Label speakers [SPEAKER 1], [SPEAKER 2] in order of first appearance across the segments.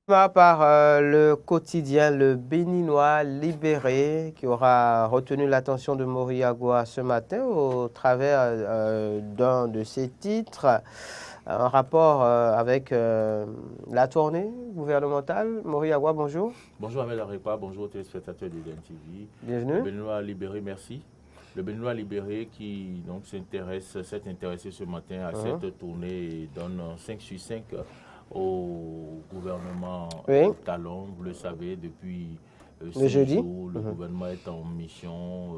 [SPEAKER 1] Par le quotidien Le Béninois Libéré qui aura retenu l'attention de Moriagua ce matin au travers d'un de ses titres, un rapport avec la tournée gouvernementale. Moriagua, bonjour.
[SPEAKER 2] Bonjour Ahmed Arepa, bonjour aux téléspectateurs de DNTV.
[SPEAKER 1] Bienvenue.
[SPEAKER 2] Le Béninois Libéré, merci. Le Béninois Libéré qui donc s'est intéressé ce matin à cette tournée et donne 5 sur 5 au gouvernement Talon. Vous le savez, depuis
[SPEAKER 1] le jeudi,
[SPEAKER 2] jours, le gouvernement est en mission,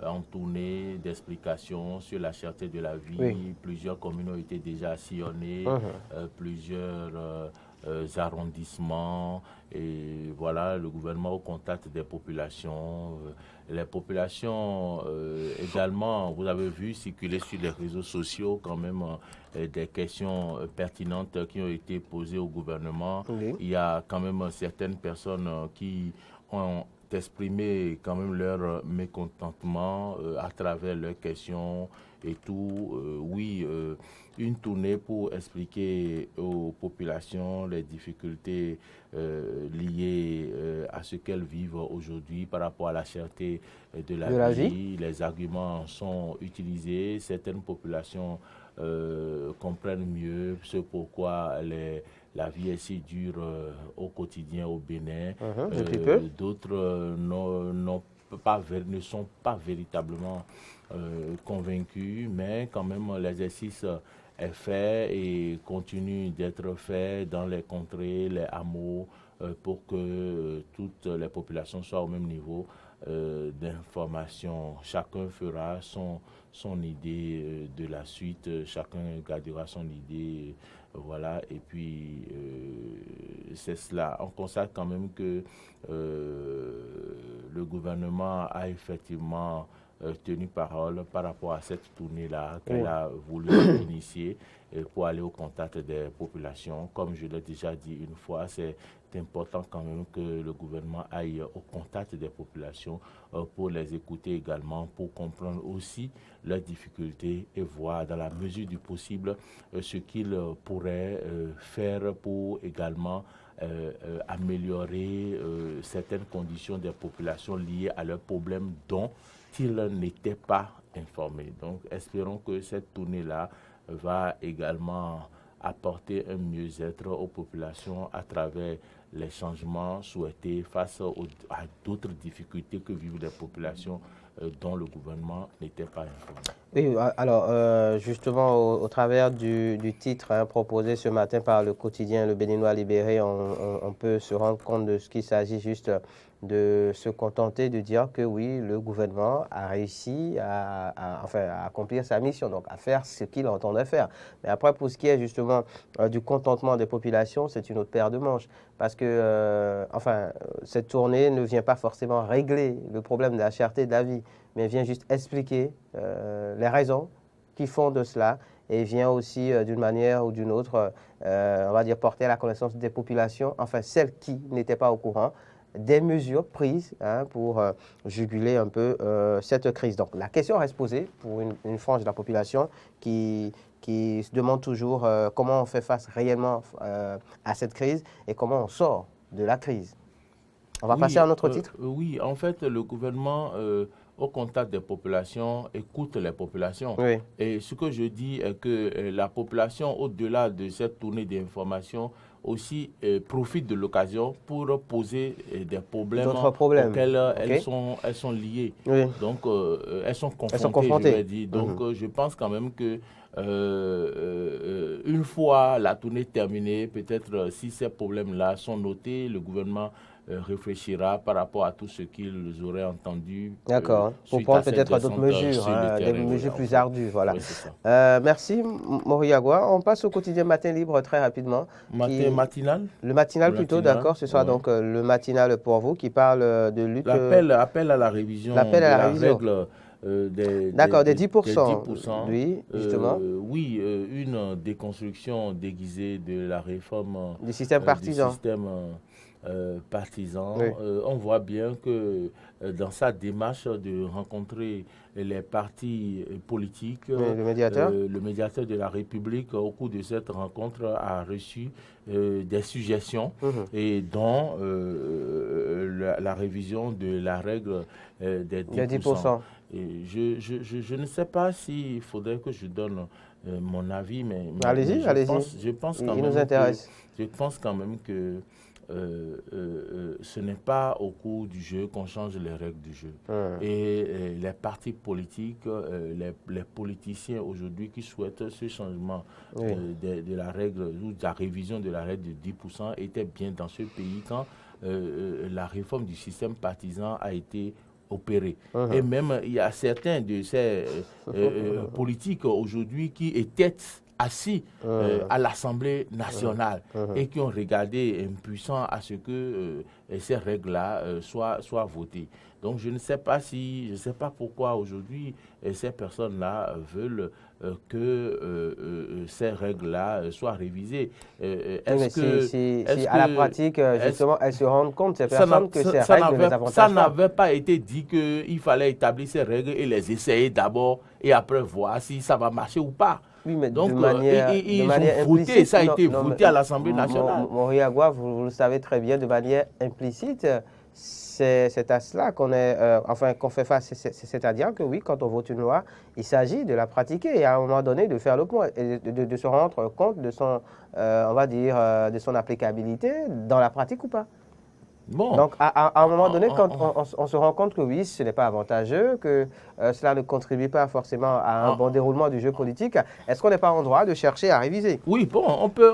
[SPEAKER 2] en tournée d'explication sur la cherté de la vie.
[SPEAKER 1] Oui.
[SPEAKER 2] Plusieurs communes ont été déjà sillonnées, plusieurs arrondissements, et voilà, le gouvernement au contact des populations. Les populations également, vous avez vu circuler sur les réseaux sociaux quand même des questions pertinentes qui ont été posées au gouvernement.
[SPEAKER 1] Oui.
[SPEAKER 2] Il y a quand même certaines personnes qui ont exprimé quand même leur mécontentement à travers leurs questions et tout. Oui, une tournée pour expliquer aux populations les difficultés liées à ce qu'elles vivent aujourd'hui par rapport à la cherté de la vie. Les arguments sont utilisés. Certaines populations comprennent mieux ce pourquoi la vie est si dure au quotidien au Bénin. D'autres ne sont pas véritablement convaincus, mais quand même l'exercice est fait et continue d'être fait dans les contrées, les hameaux, pour que toutes les populations soient au même niveau d'information. Chacun fera son idée de la suite, chacun gardera son idée, voilà, et puis c'est cela. On constate quand même que le gouvernement a effectivement tenu parole par rapport à cette tournée-là qu'elle a voulu initier pour aller au contact des populations. Comme je l'ai déjà dit une fois, c'est important quand même que le gouvernement aille au contact des populations pour les écouter également, pour comprendre aussi leurs difficultés et voir dans la mesure du possible ce qu'ils pourraient faire pour également améliorer certaines conditions des populations liées à leurs problèmes dont ils n'étaient pas informés. Donc, espérons que cette tournée-là va également apporter un mieux-être aux populations à travers les changements souhaités face à d'autres difficultés que vivent les populations dont le gouvernement n'était pas informé.
[SPEAKER 1] Oui, alors justement au travers du titre proposé ce matin par le quotidien Le Béninois Libéré, on peut se rendre compte de ce qu'il s'agit juste de se contenter de dire que oui, le gouvernement a réussi à accomplir sa mission, donc à faire ce qu'il entendait faire. Mais après, pour ce qui est justement du contentement des populations, c'est une autre paire de manches. Parce que, cette tournée ne vient pas forcément régler le problème de la cherté de la vie, mais vient juste expliquer les raisons qui font de cela et vient aussi d'une manière ou d'une autre, on va dire, porter à la connaissance des populations, enfin celles qui n'étaient pas au courant, des mesures prises pour juguler un peu cette crise. Donc la question reste posée pour une frange de la population qui se demande toujours comment on fait face réellement à cette crise et comment on sort de la crise. On va passer à un autre titre.
[SPEAKER 2] Oui, en fait, le gouvernement, au contact des populations, écoute les populations.
[SPEAKER 1] Oui.
[SPEAKER 2] Et ce que je dis est que la population, au-delà de cette tournée d'information, aussi profite de l'occasion pour poser des problèmes auxquels elles sont liées.
[SPEAKER 1] Oui.
[SPEAKER 2] Donc, elles sont confrontées, je vais dire. Donc, je pense quand même que une fois la tournée terminée, peut-être si ces problèmes-là sont notés, le gouvernement réfléchira par rapport à tout ce qu'ils auraient entendu.
[SPEAKER 1] D'accord. Pour prendre peut-être d'autres mesures, des mesures plus ardues. Voilà. Oui, merci, Moriagua. On passe au quotidien Matin Libre très rapidement.
[SPEAKER 2] Matinal.
[SPEAKER 1] Le matinal plutôt, d'accord. Ce sera donc le matinal pour vous qui parle de lutte.
[SPEAKER 2] L'appel à la révision.
[SPEAKER 1] L'appel à la révision. D'accord, des 10%.
[SPEAKER 2] 10%.
[SPEAKER 1] Oui, justement.
[SPEAKER 2] Oui, une déconstruction déguisée de la réforme
[SPEAKER 1] du système partisan.
[SPEAKER 2] partisans.
[SPEAKER 1] Oui.
[SPEAKER 2] On voit bien que dans sa démarche de rencontrer les partis politiques,
[SPEAKER 1] Oui,
[SPEAKER 2] le médiateur de la République, au cours de cette rencontre, a reçu des suggestions et dont la révision de la règle des 10%. Et je ne sais pas s'il faudrait que je donne mon avis, mais
[SPEAKER 1] allez-y,
[SPEAKER 2] je pense quand
[SPEAKER 1] il
[SPEAKER 2] même
[SPEAKER 1] nous intéresse.
[SPEAKER 2] je pense quand même que ce n'est pas au cours du jeu qu'on change les règles du jeu. Et les partis politiques, les politiciens aujourd'hui qui souhaitent ce changement de la règle ou de la révision de la règle de 10% étaient bien dans ce pays quand la réforme du système partisan a été opérée. Et même, il y a certains de ces politiques aujourd'hui qui étaient assis à l'Assemblée nationale et qui ont regardé impuissants à ce que ces règles-là soient votées. Donc je ne sais pas pourquoi aujourd'hui ces personnes-là veulent que ces règles-là soient révisées.
[SPEAKER 1] Si à la pratique, justement, elles se rendent compte, ces personnes, que ces règles ne les avantagent
[SPEAKER 2] pas. Ça
[SPEAKER 1] pas.
[SPEAKER 2] n'avait pas été dit qu'il fallait établir ces règles et les essayer d'abord et après voir si ça va marcher ou pas.
[SPEAKER 1] Oui, mais
[SPEAKER 2] donc,
[SPEAKER 1] de manière
[SPEAKER 2] voté, ça a été voté à l'Assemblée nationale.
[SPEAKER 1] Moriagua, vous le savez très bien, de manière implicite, c'est à cela qu'on fait face. C'est-à-dire que oui, quand on vote une loi, il s'agit de la pratiquer et à un moment donné de faire le point et de se rendre compte de son, on va dire, de son applicabilité dans la pratique ou pas. Bon. Donc, à un moment donné, quand on se rend compte que oui, ce n'est pas avantageux, que cela ne contribue pas forcément à un bon déroulement du jeu politique, est-ce qu'on n'est pas en droit de chercher à réviser?
[SPEAKER 2] Oui, bon, on peut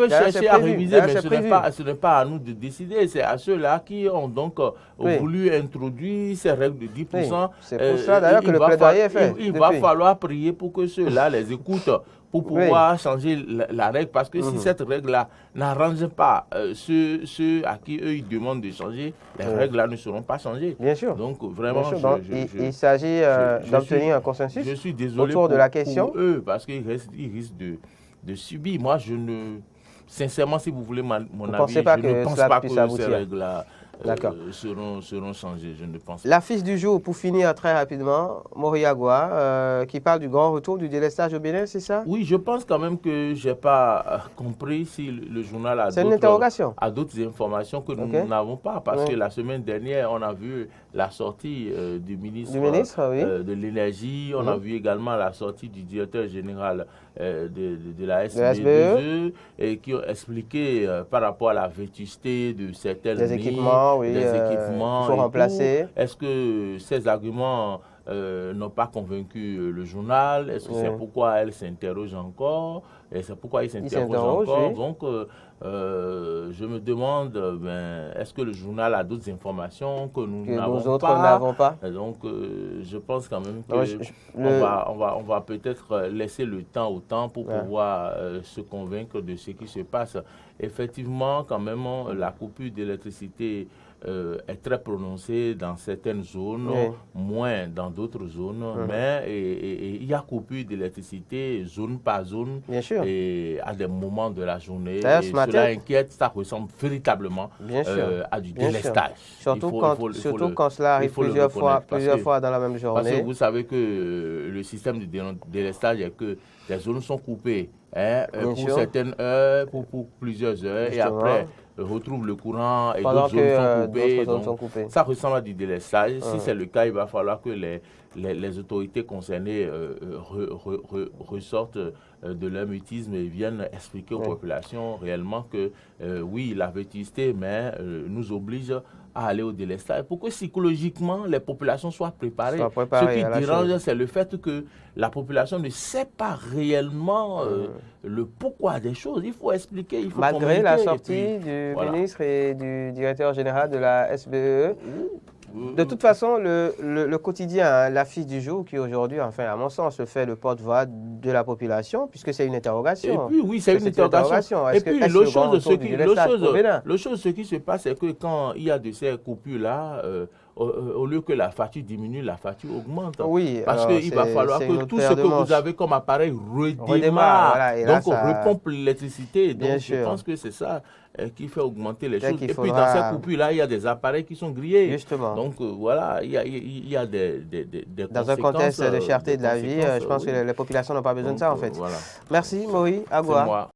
[SPEAKER 2] chercher à réviser, mais ce n'est pas à nous de décider. C'est à ceux-là qui ont donc voulu introduire ces règles de 10%.
[SPEAKER 1] Oui. C'est pour ça d'ailleurs que le plaidoyer est fait.
[SPEAKER 2] Il va falloir prier pour que ceux-là les écoutent, pour pouvoir changer la règle, parce que si cette règle-là n'arrange pas ceux à qui eux ils demandent de changer, les règles-là ne seront pas changées.
[SPEAKER 1] Bien sûr.
[SPEAKER 2] Donc vraiment,
[SPEAKER 1] il s'agit d'obtenir un consensus autour de la question.
[SPEAKER 2] Pour eux, parce qu'ils risquent de subir. Moi, sincèrement, si vous voulez mon avis, je ne pense pas que ces règles-là seront changées, je ne pense pas.
[SPEAKER 1] L'affiche du jour, pour finir très rapidement, Moriagua, qui parle du grand retour du délestage au Bénin, c'est ça?
[SPEAKER 2] Oui, je pense quand même que je n'ai pas compris si le journal a d'autres informations que nous n'avons pas, parce que la semaine dernière, on a vu la sortie du ministre de l'Énergie, on a vu également la sortie du directeur général de la SBE, et qui ont expliqué par rapport à la vétusté de certaines lignes, des équipements
[SPEAKER 1] sont remplacés.
[SPEAKER 2] Est-ce que ces arguments n'ont pas convaincu le journal? Est-ce que c'est pourquoi elle s'interroge encore? Et c'est pourquoi il s'interroge encore? Donc, je me demande, est-ce que le journal a d'autres informations que nous n'avons pas? Donc, je pense quand même qu'on va peut-être laisser le temps au temps pour pouvoir se convaincre de ce qui se passe. Effectivement, quand même, la coupure d'électricité est très prononcée dans certaines zones, moins dans d'autres zones, mais il y a coupure d'électricité zone par zone et à des moments de la journée. Et cela inquiète, ça ressemble véritablement à du délestage.
[SPEAKER 1] Surtout quand cela arrive plusieurs fois dans la même journée.
[SPEAKER 2] Parce que vous savez que le système de délestage est que les zones sont coupées pour certaines heures, pour plusieurs heures, et après retrouve le courant et d'autres zones sont coupées. Ça ressemble à du délestage. Si c'est le cas, il va falloir que les autorités concernées ressortent de leur mutisme et viennent expliquer aux populations réellement que oui, la vétusté, mais nous oblige à aller au délestage pour que psychologiquement les populations soient préparées. Ce qui dérange, c'est le fait que la population ne sait pas réellement le pourquoi des choses. Il faut expliquer, il faut
[SPEAKER 1] malgré la sortie du ministre et du directeur général de la SBE. De toute façon, le quotidien, l'affiche du jour qui aujourd'hui, enfin à mon sens, se fait le porte-voix de la population, puisque c'est une interrogation.
[SPEAKER 2] Et puis oui, c'est une interrogation. Et puis l'autre chose, ce qui se passe, c'est que quand il y a de ces coupures-là, au lieu que la facture diminue, la facture augmente.
[SPEAKER 1] Oui,
[SPEAKER 2] parce qu'il va falloir que tout ce que vous avez comme appareil redémarre.
[SPEAKER 1] Voilà,
[SPEAKER 2] donc, on repompe l'électricité. Donc, je pense que c'est ça qui fait augmenter les choses. Et puis, dans ces coupures-là, il y a des appareils qui sont grillés.
[SPEAKER 1] Justement.
[SPEAKER 2] Donc, voilà, il y a des
[SPEAKER 1] dans un contexte de cherté de la vie, je pense que les populations n'ont pas besoin de ça, en fait.
[SPEAKER 2] Voilà.
[SPEAKER 1] Merci, Moïse Agua.